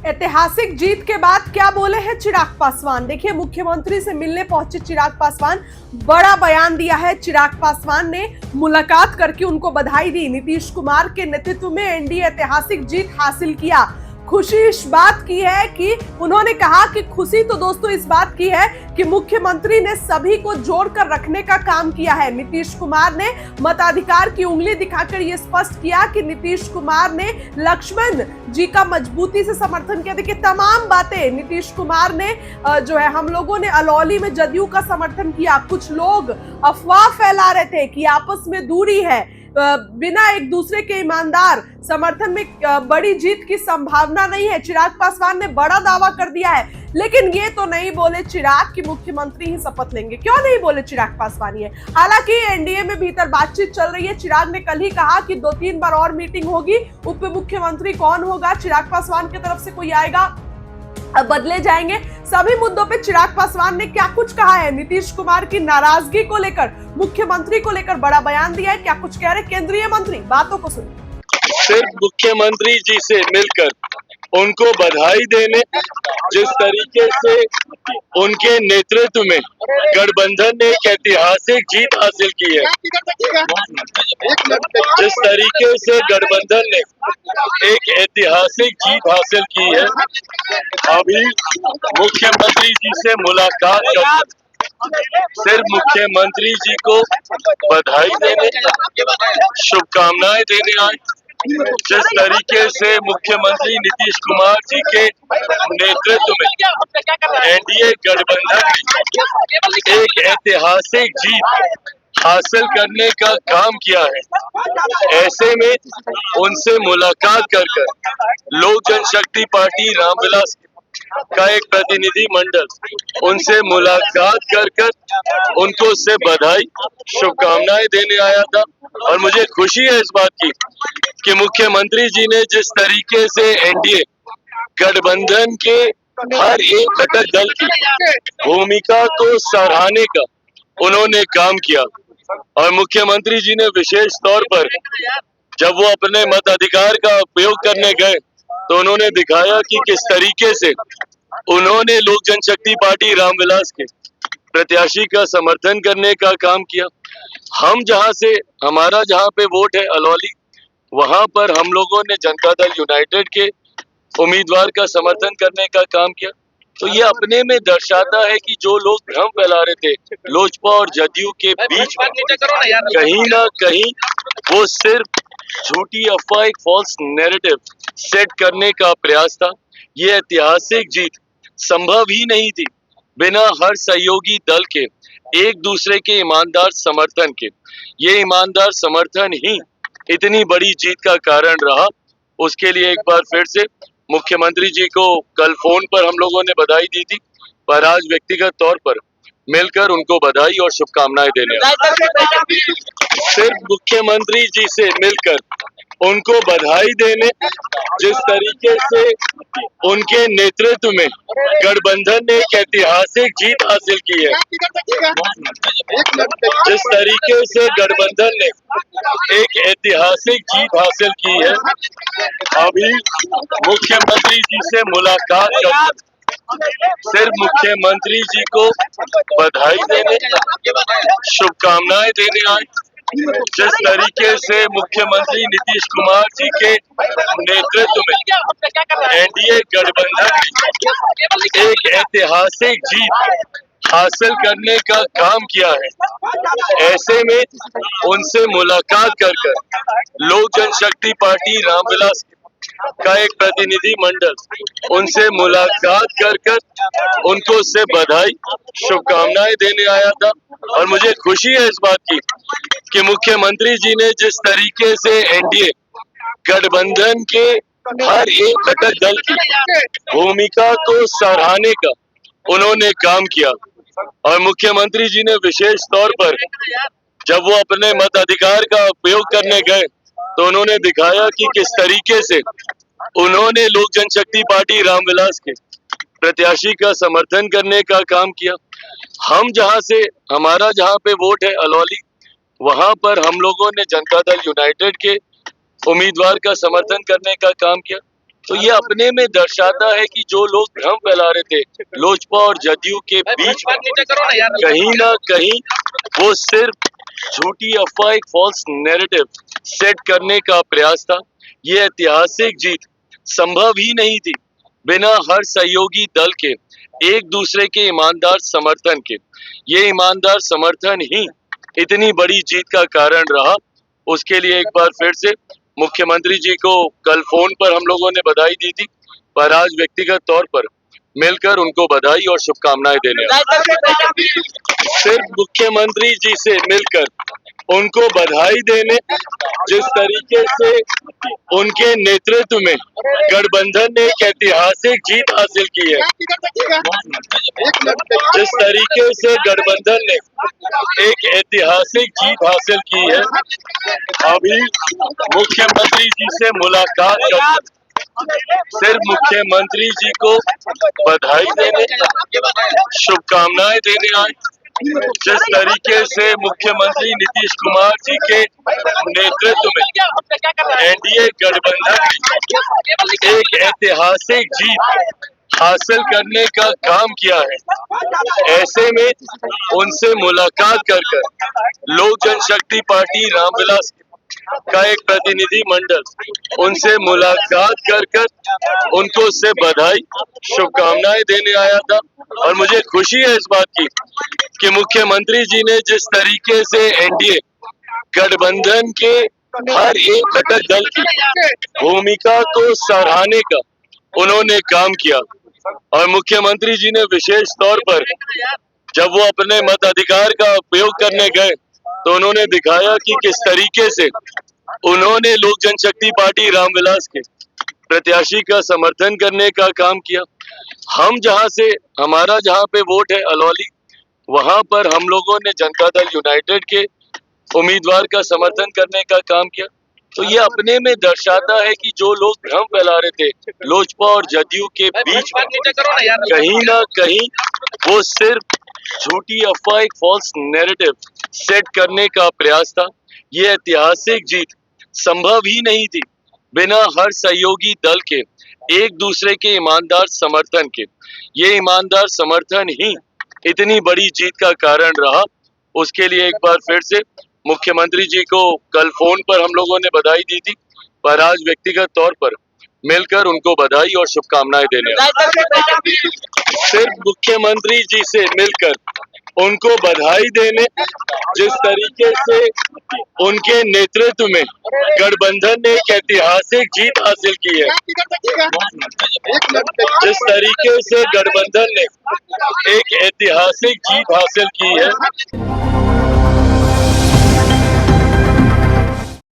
ऐतिहासिक जीत के बाद क्या बोले हैं चिराग पासवान। देखिए, मुख्यमंत्री से मिलने पहुंचे चिराग पासवान, बड़ा बयान दिया है। चिराग पासवान ने मुलाकात करके उनको बधाई दी। नीतीश कुमार के नेतृत्व में एनडीए ऐतिहासिक जीत हासिल किया। खुशी इस बात की है कि उन्होंने कहा कि खुशी तो दोस्तों इस बात की है कि मुख्यमंत्री ने सभी को जोड़कर रखने का काम किया है। नीतीश कुमार ने मताधिकार की उंगली दिखाकर यह स्पष्ट किया कि नीतीश कुमार ने लक्ष्मण जी का मजबूती से समर्थन किया। देखिए, तमाम बातें नीतीश कुमार ने जो है, हम लोगों ने अलौली में जदयू का समर्थन किया। कुछ लोग अफवाह फैला रहे थे कि आपस में दूरी है, बिना एक दूसरे के ईमानदार समर्थन में बड़ी जीत की संभावना नहीं है। चिराग पासवान ने बड़ा दावा कर दिया है, लेकिन ये तो नहीं बोले चिराग कि मुख्यमंत्री ही शपथ लेंगे। क्यों नहीं बोले चिराग पासवान ये? हालांकि एनडीए में भीतर बातचीत चल रही है। चिराग ने कल ही कहा कि 2-3 बार और मीटिंग होगी। उप मुख्यमंत्री कौन होगा, चिराग पासवान की तरफ से कोई आएगा, अब बदले जाएंगे। सभी मुद्दों पे चिराग पासवान ने क्या कुछ कहा है। नीतीश कुमार की नाराजगी को लेकर, मुख्यमंत्री को लेकर बड़ा बयान दिया है। क्या कुछ कह रहे केंद्रीय मंत्री, बातों को सुनिए। सिर्फ मुख्यमंत्री जी से मिलकर उनको बधाई देने, जिस तरीके से उनके नेतृत्व में गठबंधन ने एक ऐतिहासिक जीत हासिल की है, जिस तरीके से गठबंधन ने एक ऐतिहासिक जीत हासिल की है। अभी मुख्यमंत्री जी से मुलाकात कर सिर्फ मुख्यमंत्री जी को बधाई देने, शुभकामनाएं देने आए। जिस तरीके से मुख्यमंत्री नीतीश कुमार जी के नेतृत्व में एनडीए गठबंधन ने एक ऐतिहासिक जीत हासिल करने का काम किया है, ऐसे में उनसे मुलाकात कर लोक जनशक्ति पार्टी रामविलास का एक प्रतिनिधि मंडल उनसे मुलाकात कर उनको उससे बधाई शुभकामनाएं देने आया था। और मुझे खुशी है इस बात की कि मुख्यमंत्री जी ने जिस तरीके से एनडीए गठबंधन के हर एक घटक दल की भूमिका को सराहने का उन्होंने काम किया। और मुख्यमंत्री जी ने विशेष तौर पर जब वो अपने मताधिकार का उपयोग करने गए तो उन्होंने दिखाया कि किस तरीके से उन्होंने लोक जनशक्ति पार्टी रामविलास के प्रत्याशी का समर्थन करने का काम किया। हमारा जहाँ पे वोट है अलौली, वहां पर हम लोगों ने जनता दल यूनाइटेड के उम्मीदवार का समर्थन करने का काम किया। तो ये अपने में दर्शाता है कि जो लोग भ्रम फैला रहे थे लोजपा और जदयू के बीच में, कहीं ना कहीं वो सिर्फ झूठी अफवाह, एक फॉल्स नैरेटिव सेट करने का प्रयास था। ये ऐतिहासिक जीत संभव ही नहीं थी बिना हर सहयोगी दल के एक दूसरे के ईमानदार समर्थन के। ये ईमानदार समर्थन ही इतनी बड़ी जीत का कारण रहा। उसके लिए एक बार फिर से मुख्यमंत्री जी को कल फोन पर हम लोगों ने बधाई दी थी, पर आज व्यक्तिगत तौर पर मिलकर उनको बधाई और शुभकामनाएं देने। सिर्फ मुख्यमंत्री जी से मिलकर उनको बधाई देने, जिस तरीके से उनके नेतृत्व में गठबंधन ने एक ऐतिहासिक जीत हासिल की है, जिस तरीके से गठबंधन ने एक ऐतिहासिक जीत हासिल की है। अभी मुख्यमंत्री जी से मुलाकात कर सिर्फ मुख्यमंत्री जी को बधाई देने, शुभकामनाएं देने आए। जिस तरीके से मुख्यमंत्री नीतीश कुमार जी के नेतृत्व में एनडीए गठबंधन ने एक ऐतिहासिक जीत हासिल करने का काम किया है, ऐसे में उनसे मुलाकात कर लोक जनशक्ति पार्टी रामविलास का एक प्रतिनिधि मंडल उनसे मुलाकात कर उनको उससे बधाई शुभकामनाएं देने आया था। और मुझे खुशी है इस बात की कि मुख्यमंत्री जी ने जिस तरीके से एनडीए गठबंधन के हर एक घटक दल की भूमिका को सराहने का उन्होंने काम किया। और मुख्यमंत्री जी ने विशेष तौर पर जब वो अपने मताधिकार का उपयोग करने गए तो उन्होंने दिखाया कि किस तरीके से उन्होंने लोक जनशक्ति पार्टी रामविलास के प्रत्याशी का समर्थन करने का काम किया। हमारा जहाँ पे वोट है अलौली, वहां पर हम लोगों ने जनता दल यूनाइटेड के उम्मीदवार का समर्थन करने का काम किया। तो ये अपने में दर्शाता है कि जो लोग भ्रम फैला रहे थे लोजपा और जदयू के बीच में, कहीं ना कहीं वो सिर्फ झूठी अफवाह, एक फॉल्स नैरेटिव सेट करने का प्रयास था। ये ऐतिहासिक जीत संभव ही नहीं थी बिना हर सहयोगी दल के एक दूसरे के ईमानदार समर्थन के। ये ईमानदार समर्थन ही इतनी बड़ी जीत का कारण रहा। उसके लिए एक बार फिर से मुख्यमंत्री जी को कल फोन पर हम लोगों ने बधाई दी थी, पर आज व्यक्तिगत तौर पर मिलकर उनको बधाई और शुभकामनाएं देने आए। सिर्फ मुख्यमंत्री जी से मिलकर उनको बधाई देने, जिस तरीके से उनके नेतृत्व में गठबंधन ने एक ऐतिहासिक जीत हासिल की है, जिस तरीके से गठबंधन ने एक ऐतिहासिक जीत हासिल की है, अभी मुख्यमंत्री जी से मुलाकात कर सिर्फ मुख्यमंत्री जी को बधाई देने, शुभकामनाएं देने आए। जिस तरीके से मुख्यमंत्री नीतीश कुमार जी के नेतृत्व में एनडीए गठबंधन ने एक ऐतिहासिक जीत हासिल करने का काम किया है, ऐसे में उनसे मुलाकात कर लोक जनशक्ति पार्टी रामविलास का एक प्रतिनिधि मंडल उनसे मुलाकात कर उनको उससे बधाई शुभकामनाएं देने आया था। और मुझे खुशी है इस बात की कि मुख्यमंत्री जी ने जिस तरीके से एनडीए गठबंधन के हर एक घटक दल की भूमिका को सराहने का उन्होंने काम किया, और मुख्यमंत्री जी ने विशेष तौर पर जब वो अपने मताधिकार का उपयोग करने गए तो उन्होंने दिखाया कि किस तरीके से उन्होंने लोक जनशक्ति पार्टी रामविलास के प्रत्याशी का समर्थन करने का काम किया। हमारा जहां पे वोट है अलौली, वहां पर हम लोगों ने जनता दल यूनाइटेड के उम्मीदवार का समर्थन करने का काम किया। तो ये अपने में दर्शाता है कि जो लोग भ्रम फैला रहे थे लोजपा और जदयू के बीच में, कहीं ना कहीं वो सिर्फ झूठी अफवाह, एक फॉल्स नैरेटिव सेट करने का प्रयास था। ये ऐतिहासिक जीत संभव ही नहीं थी बिना हर सहयोगी दल के एक दूसरे के ईमानदार समर्थन के। ये ईमानदार समर्थन ही इतनी बड़ी जीत का कारण रहा। उसके लिए एक बार फिर से मुख्यमंत्री जी को कल फोन पर हम लोगों ने बधाई दी थी, पर आज व्यक्तिगत तौर पर मिलकर उनको बधाई और शुभकामनाएं देने आए। सिर्फ मुख्यमंत्री जी से मिलकर उनको बधाई देने, जिस तरीके से उनके नेतृत्व में गठबंधन ने एक ऐतिहासिक जीत हासिल की है, जिस तरीके से गठबंधन ने एक ऐतिहासिक जीत हासिल की है।